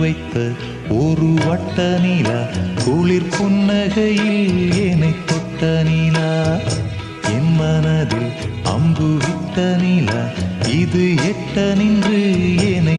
வைத்த ஒரு வட்ட நிலா, குளிர் புன்னகையில் என்னை தொட்ட நிலா, என் மனதில் அம்பு விட்ட நிலா, இது எட்ட நின்று என்னை